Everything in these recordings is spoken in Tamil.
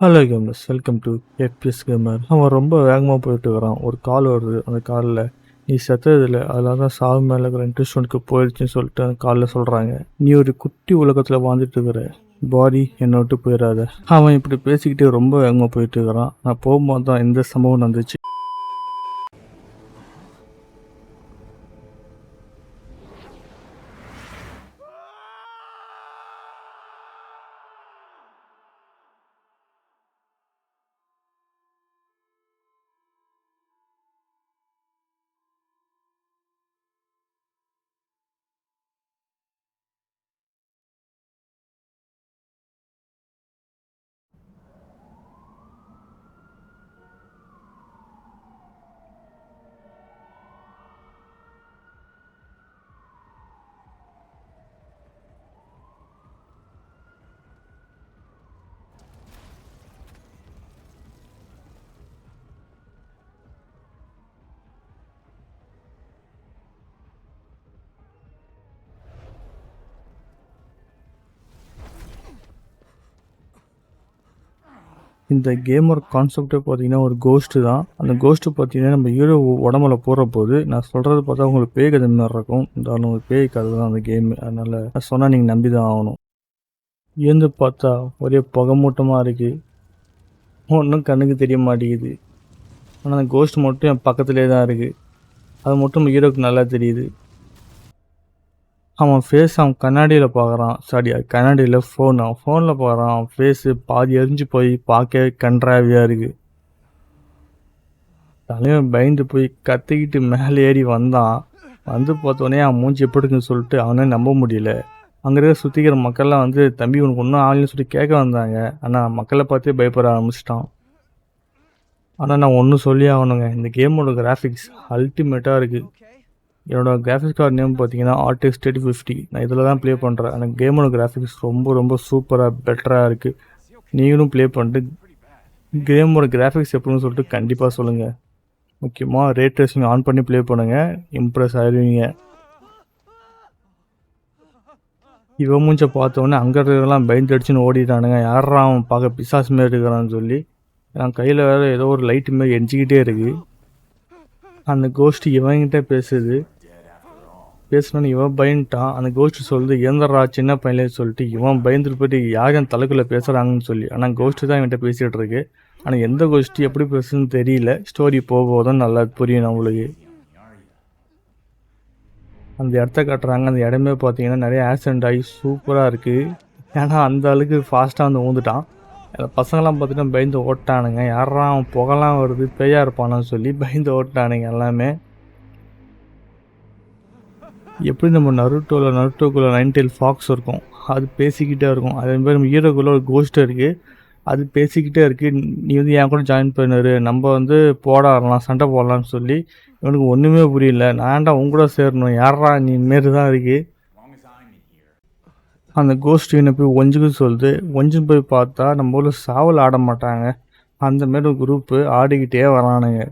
Hello gamers, welcome to FPS gamer. அவன் ரொம்ப வேகமாக போயிட்டு வரான். ஒரு கால் வருது. அந்த காலில் நீ செத்ததில்லை, அதனால தான் சாவு மேலே இருக்கிற இன்ட்ரெஸ்ட் உனக்கு போயிடுச்சுன்னு சொல்லிட்டு அந்த காலில் சொல்கிறாங்க. நீ ஒரு குட்டி உலகத்தில் வாழ்ந்துட்டு இருக்கிற, பாடி என்னை விட்டு போயிடாத. அவன் இப்படி பேசிக்கிட்டே ரொம்ப வேகமாக போயிட்டு இருக்கிறான். நான் போகும்போது தான் இந்த சம்பவம் நடந்துச்சு. இந்த கேமர் கான்செப்டே பார்த்தீங்கன்னா ஒரு கோஸ்ட்டு தான். அந்த கோஸ்ட்டு பார்த்தீங்கன்னா நம்ம ஹீரோ உடம்புல போகிற போது, நான் சொல்கிறது பார்த்தா உங்களுக்கு பேய் கதை மாதிரி இருக்கும். இந்த ஒரு பேய் கதை தான் அந்த கேமு. அதனால் நான் சொன்னால் நீங்கள் நம்பி தான் ஆகணும். ஏந்து பார்த்தா ஒரே புகை மூட்டமாக இருக்குது. ஒன்றும் கண்ணுக்கு தெரிய மாட்டேங்குது. ஆனால் அந்த கோஸ்ட் மட்டும் என் பக்கத்துலேயே தான் இருக்குது. அது மட்டும் ஹீரோக்கு நல்லா தெரியுது. அவன் ஃபேஸ் அவன் கண்ணாடியில் பார்க்குறான். சாரி, அது கண்ணாடியில் அவன் ஃபோனில் பார்க்குறான். அவன் ஃபேஸு பாதி எரிஞ்சு போய் பார்க்கவே கன்றாவியாக இருக்குது. தலைவன் பயந்து போய் கத்திக்கிட்டு மேலே ஏறி வந்தான். வந்து பார்த்தோன்னே அவன் மூஞ்சி எப்படி இருக்குன்னு சொல்லிட்டு அவனே நம்ப முடியல. அங்கே இருக்க சுற்றிக்கிற மக்கள்லாம் வந்து தம்பி உனக்கு ஒன்றும் ஆகலன்னு சொல்லி கேட்க வந்தாங்க. ஆனால் மக்களை பார்த்தே பயப்பட ஆரம்பிச்சிட்டான். ஆனால் நான் ஒன்று சொல்லி ஆகணுங்க, இந்த கேமோட கிராஃபிக்ஸ் அல்டிமேட்டாக இருக்குது. என்னோடய கிராஃபிக்ஸ் கார்டு நேம் பார்த்தீங்கன்னா RTX 3050. நான் இதில் தான் ப்ளே பண்ணுறேன். ஆனால் கேமோட கிராஃபிக்ஸ் ரொம்ப ரொம்ப சூப்பராக பெட்டராக இருக்குது. நீங்களும் ப்ளே பண்ணிட்டு கேமோட கிராஃபிக்ஸ் எப்படின்னு சொல்லிட்டு கண்டிப்பாக சொல்லுங்கள். முக்கியமாக ரே ட்ரேசிங் ஆன் பண்ணி ப்ளே பண்ணுங்கள், இம்ப்ரெஸ் ஆகிடுவீங்க. இவன் மூஞ்ச பார்த்தோன்னே அங்கே இருக்கிறதெல்லாம் பயந்து அடிச்சுன்னு ஓடிட்டானுங்க. யாரா அவன் பார்க்க பிசாசு மாரி இருக்கிறான்னு சொல்லி. என் கையில் வேறு ஏதோ ஒரு லைட்டு மாரி எரிஞ்சிக்கிட்டே இருக்குது. அந்த கோஸ்ட் இவன்கிட்ட பேசணுன்னு இவன் பயந்துட்டான். அந்த கோஸ்ட் சொல்லுது இறந்துடுறா சின்ன பையனே சொல்லிட்டு இவன் பயந்துட்டு போயிட்டு யார் என் தலைக்குள்ளே பேசுகிறாங்கன்னு சொல்லி. ஆனால் கோஸ்ட்டு தான் இவன்கிட்ட பேசிகிட்டு இருக்கு. ஆனால் எந்த கோஸ்ட்டு எப்படி பேசுன்னு தெரியல. ஸ்டோரி போகும்போதும் நல்லா புரியும் நம்மளுக்கு. அந்த இடத்த காட்டுறாங்க. அந்த இடமே பார்த்தீங்கன்னா நிறைய ஆக்சிடென்ட் ஆகி சூப்பராக இருக்குது. ஏன்னா அந்த அளவுக்கு ஃபாஸ்ட்டாக வந்து ஊந்துட்டான். பசங்களாம் பார்த்தீங்கன்னா பயந்து ஓட்டானுங்க. யாரா அவன் புகலாம் வருது பேயா இருப்பானான்னு சொல்லி பயந்து ஓட்டானுங்க எல்லாமே. எப்படி நம்ம நருட்டோக்குள்ளே 9 tail ஃபாக்ஸ் இருக்கும், அது பேசிக்கிட்டே இருக்கும். அதே மாதிரி நம்ம ஹீரோக்குள்ளே ஒரு கோஸ்ட் இருக்குது, அது பேசிக்கிட்டே இருக்குது. நீ வந்து என் கூட ஜாயின் பண்ணிரு, நம்ம வந்து போடாடலாம், சண்டை போடலான்னு சொல்லி. இவனுக்கு ஒன்றுமே புரியல. நான்டா உங்க கூட சேரணும், யாரா நீ மாரி தான் இருக்குது. அந்த கோஸ்ட் என்னை போய் ஒஞ்சுக்கு சொல்லுது. ஒஞ்சுன்னு போய் பார்த்தா நம்ம ஊரில் சாவல் ஆட மாட்டாங்க, அந்த மாரி ஒரு குரூப்பு ஆடிக்கிட்டே வரானுங்க.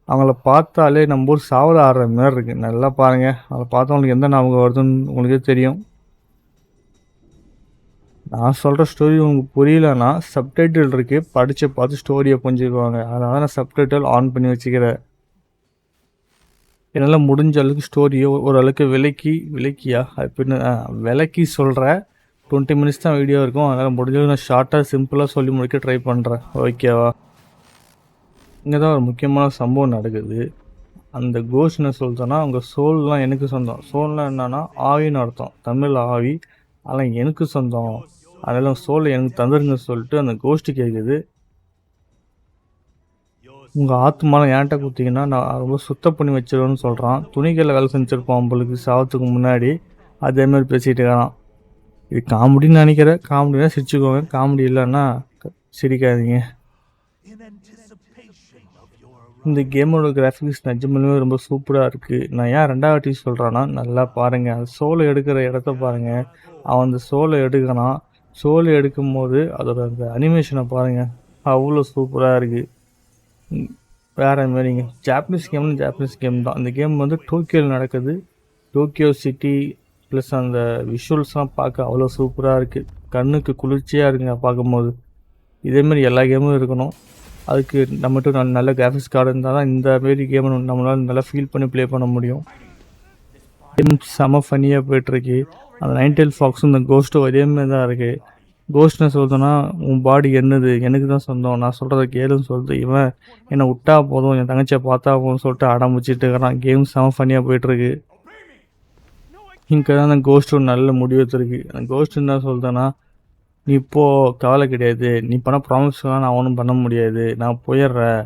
அவங்கள பார்த்தாலே நம்ம ஊர் சாவல் ஆடுற மாதிரி இருக்குது. நல்லா பாருங்கள், அவளை பார்த்தவங்களுக்கு எந்த ஞாபகம் வருதுன்னு உங்களுக்கே தெரியும். நான் சொல்கிற ஸ்டோரி உங்களுக்கு புரியலன்னா சப்டைட்டில் இருக்குது, படித்து பார்த்து ஸ்டோரியை புரிஞ்சுக்குவாங்க. அதனால நான் சப்டைட்டில் ஆன் பண்ணி வச்சுக்கிறேன். என்னால் முடிஞ்ச அளவுக்கு ஸ்டோரியை ஓரளவுக்கு விளக்கி சொல்கிறேன். 20 minutes தான் வீடியோ இருக்கும். அதனால் முடிஞ்சளவு நான் ஷார்ட்டாக சிம்பிளாக சொல்லி முடிக்க ட்ரை பண்ணுறேன். ஓகேவா? இங்கே தான் ஒரு முக்கியமான சம்பவம் நடக்குது. அந்த கோஸ்ட் என்ன சொல்லிட்டோன்னா, அவங்க சோல்லாம் எனக்கு சொந்தம். சோல்னால் என்னன்னா ஆவின்னு அர்த்தம், தமிழ் ஆவி. அதெல்லாம் எனக்கு சொந்தம், அதெல்லாம் சோலை எனக்கு தந்துருங்க சொல்லிட்டு அந்த கோஸ்ட்டு கேட்குது. உங்கள் ஆத்மாலாம் ஏன்ட்ட கொடுத்தீங்கன்னா நான் ரொம்ப சுத்தம் பண்ணி வச்சிருவேன்னு சொல்கிறான். துணிகளில் வேலை செஞ்சுருப்பான் உங்களுக்கு சாவத்துக்கு முன்னாடி. அதேமாதிரி பேசிகிட்டு இருக்கான். இது காமெடின்னு நினைக்கிறேன். காமெடினா சிரிச்சுக்கோங்க, காமெடி இல்லைன்னா சிரிக்காதீங்க. இந்த கேமோட கிராஃபிக்ஸ் நிஜமாலுமே ரொம்ப சூப்பராக இருக்குது. நான் ஏன் 2வது வாட்டி சொல்கிறேன்னா, நல்லா பாருங்கள், அந்த சோலை எடுக்கிற இடத்த பாருங்கள். அவன் அந்த சோலை எடுக்கிறான். சோலை எடுக்கும் போது அதோட அந்த அனிமேஷனை பாருங்கள், அவ்வளோ சூப்பராக இருக்குது. வேறு மாரிங்க. ஜாப்பனீஸ் கேம் தான். அந்த கேம் வந்து டோக்கியோவில் நடக்குது. டோக்கியோ சிட்டி ப்ளஸ் அந்த விஷுவல்ஸ்லாம் பார்க்க அவ்வளோ சூப்பராக இருக்குது. கண்ணுக்கு குளிர்ச்சியாக இருக்குங்க பார்க்கும்போது. இதேமாரி எல்லா கேமும் இருக்கணும். அதுக்கு நம்மகிட்ட நல்ல கிராஃபிக்ஸ் கார்டு இருந்தால் தான் இந்த மாரி கேமை நம்மளால் நல்லா ஃபீல் பண்ணி ப்ளே பண்ண முடியும். கேம் செம ஃபன்னியாக போய்ட்டுருக்கு. அந்த நைன்டெயில் ஃபாக்ஸும் இந்த கோஸ்ட்டும் அதேமாரி தான் இருக்குது. கோஸ்ட்னு சொல்லுதுன்னா உன் பாடி என்னது, எனக்கு தான் சொந்தம், நான் சொல்கிறத கேளுன்னு சொல்லிட்டு இவன் என்னை விட்டா போதும், என் தங்கச்சியை பார்த்தா போதும்னு சொல்லிட்டு அடம் வச்சுட்டு இருக்கிறான். கேம் செம ஃபன்னியாக போய்ட்டுருக்கு. இங்கே தான் அந்த கோஸ்ட் ஒரு நல்ல முடிவு எடுத்துருக்கு. அந்த கோஸ்ட் என்ன சொல்லுதுன்னா, நீ இப்போது கவலை கிடையாது, நீ பண்ண ப்ராமிஸ்லாம் நான் ஒன்றும் பண்ண முடியாது, நான் போயிடுறேன்,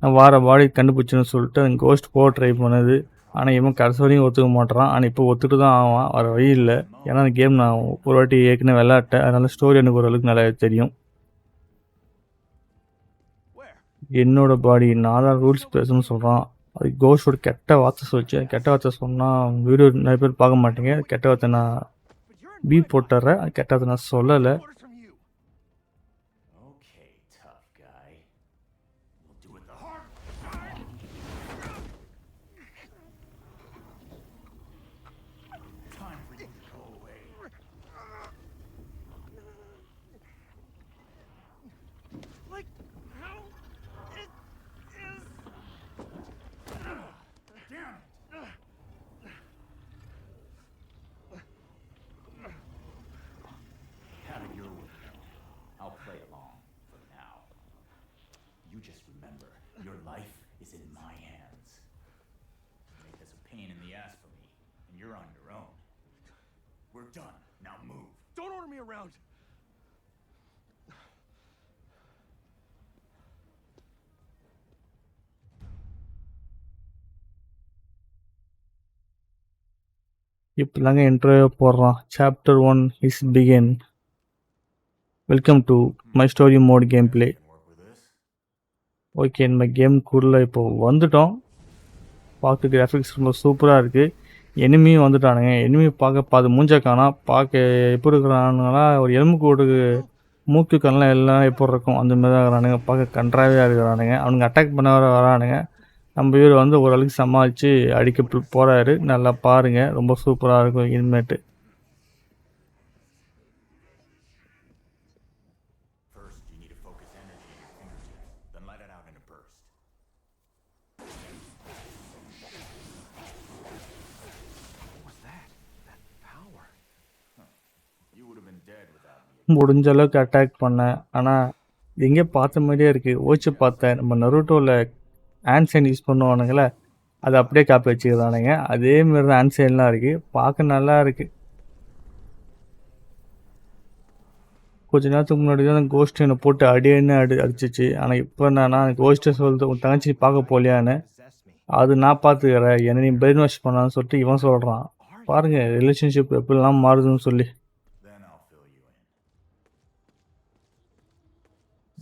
நான் வார பாடி கண்டுபிடிச்சின்னு சொல்லிட்டு அந்த கோஸ்ட் போக ட்ரை பண்ணுது. ஆனால் இவன் கடைசி வரையும் ஒத்துக்க மாட்டேறான். ஆனால் இப்போ ஒத்துட்டு தான் ஆவான், வர வழி இல்லை. ஏன்னா அந்த கேம் நான் ஒரு வாட்டி ஏற்கனவே விளையாட்டேன், அதனால ஸ்டோரி எனக்கு ஓரளவுக்கு நல்லா தெரியும். என்னோட பாடி நான் தான் ரூல்ஸ் பேசணும்னு சொல்கிறான். அது கோஸ்டோட கெட்ட வார்த்தை சொல்லிச்சு. கெட்ட வார்த்தை சொன்னால் வீடியோ நிறைய பேர் பார்க்க மாட்டேங்க. கெட்ட வார்த்தை நான் பீப் போட்டுறேன். கெட்ட வார்த்தை நான் சொல்லலை. You just remember, your life is in my hands. You make this a pain in the ass for me, and you're on your own. We're done. Now move. Don't order me around! இப்போ தாங்க இன்ட்ரோவே போடுறான். Chapter 1 is begin. Welcome to my story mode game play. Okay, நம்ம கேமுக்குள்ளே இப்போ வந்துட்டோம். பார்க்க கிராஃபிக்ஸ் ரொம்ப சூப்பராக இருக்குது. எனிமியும் வந்துட்டானுங்க. எனிமி பார்க்க அது மூஞ்ச காணா, பார்க்க எப்படி இருக்கிறானுங்களா, ஒரு எலும்பு கூடு மூக்கு கண்ணெலாம் எல்லாம் எப்படி இருக்கும் அந்த மாதிரி தான் இருக்கிறானுங்க. பார்க்க கன்றாவே இருக்கிறானுங்க. அவனுங்க அட்டாக் பண்ண வரானுங்க. நம்ம இவர் வந்து ஓரளவுக்கு சமாளித்து அடிக்க போகிறாரு. நல்லா பாருங்கள், ரொம்ப சூப்பராக இருக்கும் இனிமேட்டு. முடிஞ்ச அளவுக்கு அட்டாக் பண்ணேன். ஆனால் எங்கேயோ பார்த்த மாதிரியே இருக்குது. ஓச்சு பார்த்தேன். நம்ம நருட்டோவில் ஹேண்ட் சைன் யூஸ் பண்ணுவானுங்களே, அது அப்படியே காப்பி வச்சுக்கிறானுங்க. அதேமாரி தான் ஹேண்ட் சைன்லாம் இருக்குது. பார்க்க நல்லா இருக்குது. கொஞ்ச நேரத்துக்கு முன்னாடி தான் அந்த கோஸ்ட் என்னை போட்டு அடின்னு அடிச்சிச்சு. ஆனால் இப்போ என்னன்னா கோஸ்ட்டை சொல்லுது, உன் தங்கச்சி பார்க்க போலியான்னு. அது நான் பார்த்துக்கிறேன், என்னை நீ பிரெயின் வாஷ் பண்ணான்னு சொல்லிட்டு இவன் சொல்கிறான். பாருங்கள் ரிலேஷன்ஷிப் எப்படிலாம் மாறுதுன்னு சொல்லி.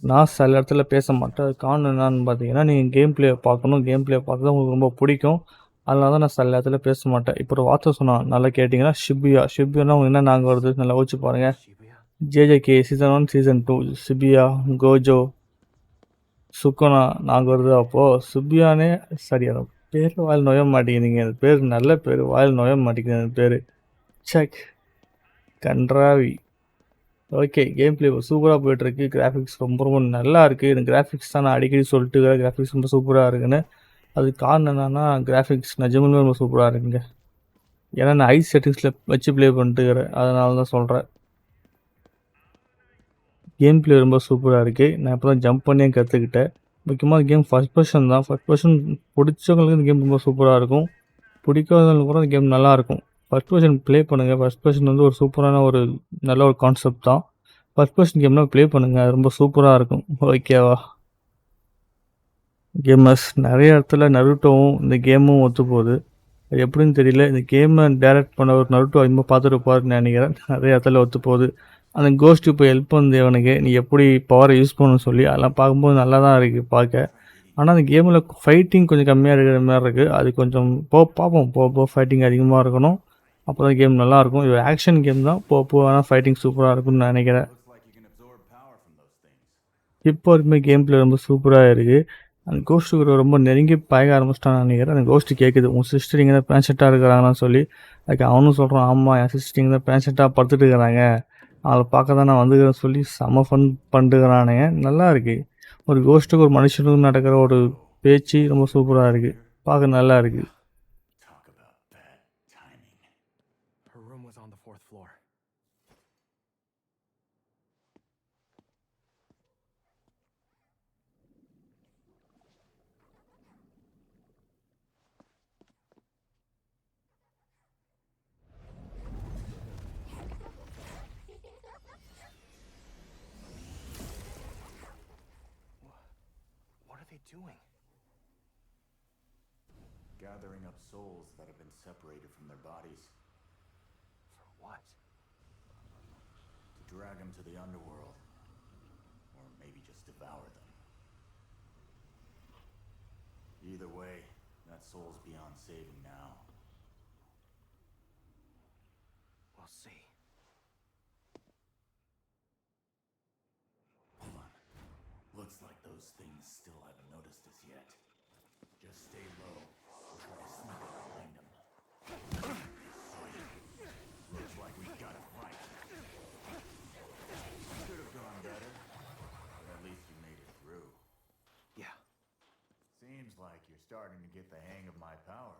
நான் சில இடத்துல பேச மாட்டேன். அது காரணம் என்னான்னு பார்த்தீங்கன்னா, நீங்கள் கேம் பிளே பார்க்கணும். கேம் பிளே பார்த்து தான் உங்களுக்கு ரொம்ப பிடிக்கும். அதனால தான் நான் சில இடத்துல பேச மாட்டேன். இப்போ ஒரு வார்த்தை சொன்னான், நல்லா கேட்டிங்கன்னா ஷிபியா. ஷிபியானா உங்களுக்கு என்ன நாங்கள் வருது நல்லா யோசிச்சு பாருங்கள். ஜேஜேகே சீசன் 1 சீசன் 2 ஷிபியா, கோஜோ, சுக்கோனா நாங்கள் வருது. அப்போது ஷிபியானே சரியான பேர் வாயில் நோய மாட்டேங்குதுங்க. அந்த பேர் நல்ல பேர், வாயில் நோய மாட்டேங்குது அந்த பேர். செக் கன்றாவி. ஓகே, கேம் பிளே சூப்பராக போய்ட்டுருக்கு. கிராஃபிக்ஸ் ரொம்ப ரொம்ப நல்லா இருக்குது. எனக்கு கிராஃபிக்ஸ் தான் நான் அடிக்கடி சொல்லிட்டு கிராஃபிக்ஸ் ரொம்ப சூப்பராக இருக்குன்னு. அதுக்கு காரணம் என்னென்னா கிராஃபிக்ஸ் நிஜமுமே ரொம்ப சூப்பராக இருக்குங்க. ஏன்னா நான் ஐஸ் செட்டிங்ஸில் வச்சு ப்ளே பண்ணிட்டுக்கிறேன், அதனால தான் சொல்கிறேன். கேம் பிளே ரொம்ப சூப்பராக இருக்குது. நான் இப்போ தான் ஜம்ப் பண்ணியே கற்றுக்கிட்டேன். முக்கியமாக கேம் ஃபஸ்ட் பர்சன் தான். ஃபஸ்ட் பர்சன் பிடிச்சவங்களுக்கு இந்த கேம் ரொம்ப சூப்பராக இருக்கும். பிடிக்காதவங்களுக்கு கூட இந்த கேம் நல்லாயிருக்கும். ஃபஸ்ட் பர்சன் ப்ளே பண்ணுங்கள். ஃபஸ்ட் பர்சன் வந்து ஒரு சூப்பரான ஒரு நல்ல ஒரு கான்செப்ட் தான். ஃபஸ்ட் பர்சன் கேம்னால் ப்ளே பண்ணுங்கள், அது ரொம்ப சூப்பராக இருக்கும். ஓகேவா கேமர்ஸ்? நிறைய இடத்துல நருட்டோவும் இந்த கேமும் ஒத்து போகுது. அது எப்படின்னு தெரியல. இந்த கேமை டேரக்ட் பண்ண ஒரு நருட்டோ அதிகமாக பார்த்துருப்பாருன்னு நினைக்கிறேன். நிறைய இடத்துல ஒத்து போகுது. அந்த கோஸ்ட் இப்போ ஹெல்ப் வந்து அவனுக்கு நீ எப்படி பவரை யூஸ் பண்ணணும்னு சொல்லி அதெல்லாம் பார்க்கும்போது நல்லா தான் இருக்குது பார்க்க. ஆனால் அந்த கேமில் ஃபைட்டிங் கொஞ்சம் கம்மியாக இருக்கிற மாதிரி இருக்குது. அது கொஞ்சம் பார்ப்போம். போக ஃபைட்டிங் அதிகமாக இருக்கணும், அப்போ தான் கேம் நல்லாயிருக்கும். இது ஆக்ஷன் கேம் தான். ஆனால் ஃபைட்டிங் சூப்பராக இருக்கும்னு நான் நினைக்கிறேன். இப்போ வரைக்குமே கேம் பிளே ரொம்ப சூப்பராக இருக்குது. அந்த கோஸ்ட்டுக்கு ரொம்ப நெருங்கி பழக ஆரம்பிச்சிட்டான்னு நினைக்கிறேன். அந்த கோஸ்ட்டு கேட்குது, உன் சிஸ்டர் இங்கே தான் பேன்செட்டாக இருக்கிறாங்கன்னு சொல்லி. அதுக்கு அவனும் சொல்கிறான், ஆமாம் என் சிஸ்டர் இங்கே தான் பேன்செட்டாக படுத்துட்டு இருக்கிறாங்க, அவளை பார்க்க தான் நான் வந்துக்கிறேன்னு சொல்லி செம ஃபன் பண்ணிட்டுக்கிறானுங்க. நல்லா இருக்குது. ஒரு கோஸ்ட்டுக்கு ஒரு மனுஷனுக்கும் நடக்கிற ஒரு பேச்சு ரொம்ப சூப்பராக இருக்குது. பார்க்க நல்லா இருக்குது. Talk about bad timing. Her room was on the 4th floor. What are they doing? Gathering up souls that have been separated from their bodies For what? to drag them to the underworld, or maybe just devour them. Either way, that soul's beyond saving now. We'll see. Hold on. Looks like those things still haven't noticed us yet. Just stay low. We'll try to sneak up behind them. Looks like we gotta fight. Could have gone better, but at least you made it through. Yeah. Seems like you're starting to get the hang of my power.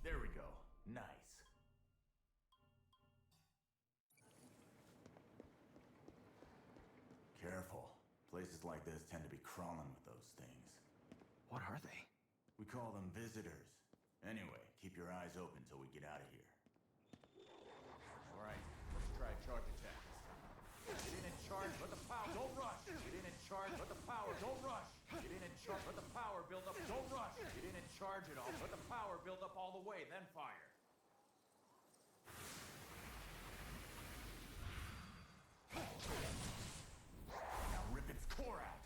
There we go. Nice. Careful. Places like this tend to be crawling with those things. What are they? We call them visitors. Anyway, keep your eyes open till we get out of here. Alright, let's try a charge attack. Get in and charge, but the power, don't rush! Get in and charge, but the power, don't rush! Get in and charge, but the power build up, don't rush! Get in and charge it all, but the power build up all the way, then fire. Now rip its core out.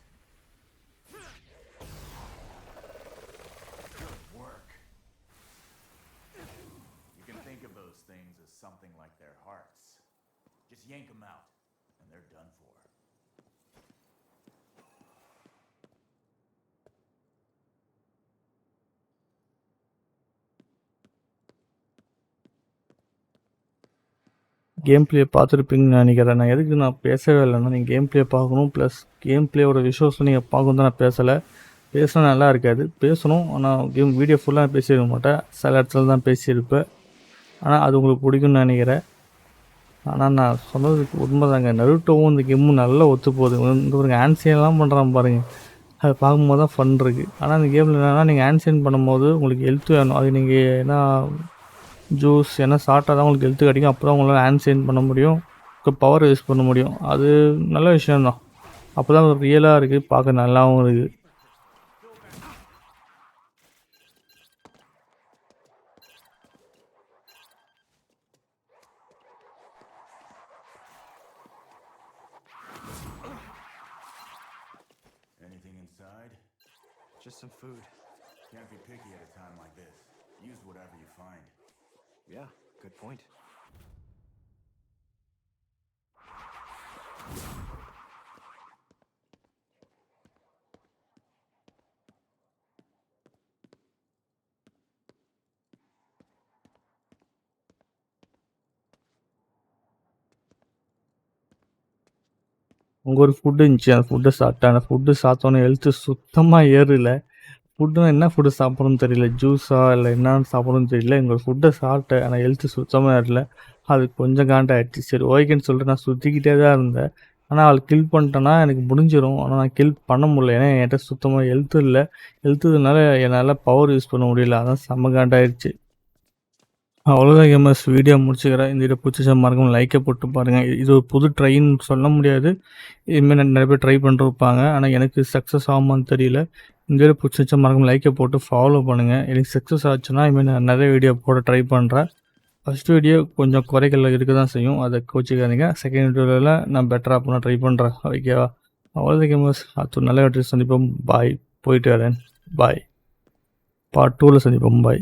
Good work. You can think of those things as something like their hearts. Just yank them out, and they're done for. Game play பார்த்துருப்பீங்கன்னு நினைக்கிறேன். நான் எதுக்கு நான் பேசவே இல்லைன்னா, நீங்கள் கேம் ப்ளே பார்க்கணும். ப்ளஸ் கேம் ப்ளேயோட விஷுவல்ஸ் நீங்கள் பார்க்கணும் தான் நான் பேசலை. பேசினா நல்லா இருக்காது. பேசணும், ஆனால் கேம் வீடியோ ஃபுல்லாக பேசியிருக்க மாட்டேன். சில இடத்துல தான் பேசியிருப்பேன். ஆனால் அது உங்களுக்கு பிடிக்கும்னு நினைக்கிறேன். ஆனால் நான் சொன்னதுக்கு உண்மைதாங்க. நருட்டோவும் இந்த கேமும் நல்லா ஒத்து போகுது. இந்த ஒரு ஆன்சியன்லாம் பண்ணுறான் பாருங்கள். அதை பார்க்கும்போது தான் ஃபன் இருக்குது. ஆனால் இந்த கேமில் என்னென்னா, நீங்கள் ஆன்சியன் பண்ணும்போது உங்களுக்கு ஹெல்த் வேணும். அது நீங்கள் ஏன்னா ஜூஸ் ஏன்னா சாப்பிட்டா தான் உங்களுக்கு ஹெல்த்து கிடைக்கும். அப்புறம் உங்களால் ஆன்சியன் பண்ண முடியும், பவர் யூஸ் பண்ண முடியும். அது நல்ல விஷயந்தான். அப்போ தான் ரியலாக இருக்குது, பார்க்க நல்லாவும் இருக்குது. Anything inside? Just some food. Can't be picky at a time like this. Use whatever you find. Yeah, good point. அங்கே ஒரு ஃபுட்டு இருந்துச்சு. அந்த ஃபுட்டை சாப்பிட்டேன். அந்த ஃபுட்டு சாப்பிட்டோன்னே ஹெல்த்து சுத்தமாக ஏறல. ஃபுட்டுனா என்ன ஃபுட்டு சாப்பிட்றோன்னு தெரியல. ஜூஸா இல்லை என்னன்னு சாப்பிட்றோன்னு தெரியல. எங்களோட ஃபுட்டை சாப்பிட்டேன், ஆனால் ஹெல்த்து சுத்தமாக ஏறல. அது கொஞ்சம் காண்டாயிடுச்சு. சரி ஓகேன்னு சொல்லிட்டு நான் சுற்றிக்கிட்டே தான் இருந்தேன். ஆனால் அவள் கில் பண்ணிட்டேன்னா எனக்கு முடிஞ்சிடும். ஆனால் நான் கில் பண்ண முடியல. ஏன்னா என்கிட்ட சுத்தமாக ஹெல்த்து இல்லை. ஹெல்த்துனால என்னால் பவர் யூஸ் பண்ண முடியல. அதான் செம்ம காண்டாயிடுச்சு. அவ்வளோதான் கேமர்ஸ், வீடியோ முடிச்சுக்கிறேன். இந்த வீடியோ பிடிச்சா மறக்காம லைக்கை போட்டு பாருங்கள். இது ஒரு புது ட்ரைன்னு சொல்ல முடியாது. இதுமாரி நிறைய பேர் ட்ரை பண்ணிருப்பாங்க. ஆனால் எனக்கு சக்ஸஸ் ஆகுமான்னு தெரியல. இந்த வீடியோ பிடிச்சா மறக்காம லைக்கை போட்டு ஃபாலோ பண்ணுங்கள். எனக்கு சக்ஸஸ் ஆச்சுன்னா இதுமாரி நான் நிறைய வீடியோ போட ட்ரை பண்ணுறேன். ஃபஸ்ட் வீடியோ கொஞ்சம் குறைகள் இருக்க தான் செய்யும், அதை கோச்சிக்காதீங்க. செகண்ட் வீடியோவில் நான் பெட்டராக பண்ண ட்ரை பண்ணுறேன். ஓகேவா? அவ்வளோதான் கேமர்ஸ், அது நல்ல வீடியோ சந்திப்போம். பாய், போயிட்டு வரேன். பாய். பார்ட் 2ல் சந்திப்போம். பாய்.